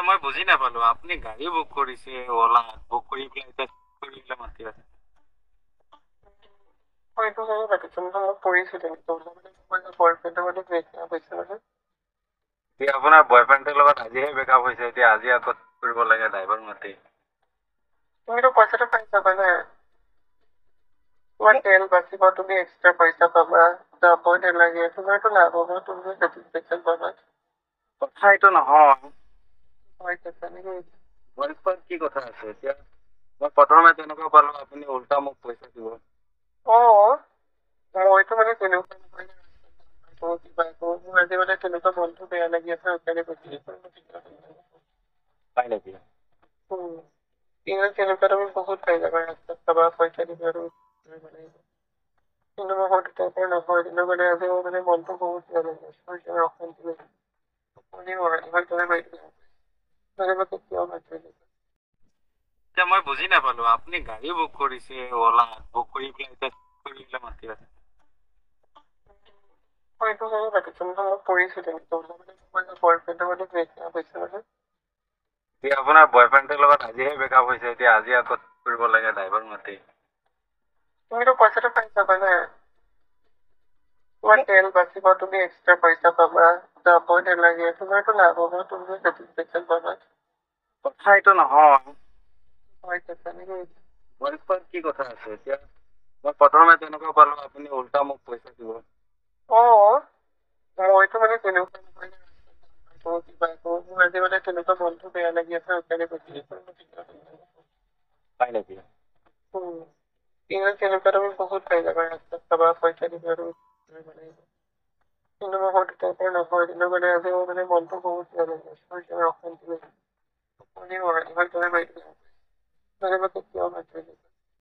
মই বুজি নাপালো, আপুনি গাড়ী বুক কৰিছে ওলা বুক কৰি পেলাই এতিয়া কৰি পেলাই মাতি আছে। মই এইটো কাৰণে পাতিছো নহয়, মই পৰিছো তেনেকে মানে মোৰ বয়ফ্ৰেণ্ডৰ মানে ব্ৰেকআপ হৈছে মানে। এতিয়া আপোনাৰ বয়ফ্ৰেণ্ডৰ লগত আজিহে ব্ৰেকআপ হৈছে, এতিয়া আজি আকৌ কৰিব লাগে ড্ৰাইভাৰ মাতি। তুমিতো পইচাটো পাই যাবা না, তোমাৰ তেল বাচিব, তুমি এক্সট্ৰা পইচা পাবা, যাবই নালাগে, তোমাৰতো লাভ হ'ব, তুমি চেটিছফেকশ্যন পাবা। কথা এইটো নহয়। হয় তেনেকে। বয়ফ্ৰেণ্ড কি কথা আছে এতিয়া? মই প্ৰথমে তেনেকুৱা পালো, আপুনি উল্টা মোক পইচা দিব। অ মইতো মানে তেনেকুৱা নহয় না, কিবা মোৰ আজি মানে তেনেকুৱা মনটো বেয়া লাগি আছে, সেইকাৰণে কৈছিলো। পাই নেকি? কিন্তু তেনেকুৱা তুমি বহুত পাই যাবা, ৰাস্তাত পাবা, পইচা দিবা আৰু কিন্তু মই হয়তো তেনেকুৱা নহয়, কিন্তু মানে আজি মোৰ মানে মনটো বহুত বেয়া লাগি আছে, অশান্তি লাগিছে। এতিয়া মই বুজি নাপালো, আপুনি গাড়ী বুক কৰিছে ওলা বুক কৰি পেলাই এতিয়া কৰি পেলাই মাতি আছে। মই এইটো কাৰণে পাতিছো নহয়, মই পৰিছো তেনেকে মানে মোৰ বয়ফ্ৰেণ্ডৰ মানে ব্ৰেকআপ হৈছে মানে। এতিয়া আপোনাৰ বয়ফ্ৰেণ্ডৰ লগত আজিহে ব্ৰেকআপ হৈছে, এতিয়া আজি আকৌ কৰিব লাগে ড্ৰাইভাৰ মাতি। তুমিতো পইচাটো পাই যাবা না, তোমাৰ তেল বাচিব, তুমি এক্সট্ৰা পইচা পাবা, যাবই নালাগে, তোমাৰতো লাভ হ'ব, তুমি চেটিছফেকশ্যন পাবা। কথা এইটো নহয়। হয় তেনেকে। বয়ফ্ৰেণ্ড কি কথা আছে এতিয়া? মই প্ৰথমে তেনেকুৱা পালো, আপুনি উল্টা মোক পইচা দিব। অ মইতো মানে তেনেকুৱা নহয় না, কিবা মোৰ আজি মানে তেনেকুৱা মনটো বেয়া লাগি আছে, সেইকাৰণে কৈছিলো। পাই নেকি? কিন্তু তেনেকুৱা তুমি বহুত পাই যাবা, ৰাস্তাত পাবা, পইচা দিবা আৰু কিন্তু মই হয়তো তেনেকুৱা নহয়, কিন্তু মানে আজি মোৰ মানে মনটো বহুত বেয়া লাগি আছে, অশান্তি লাগিছে।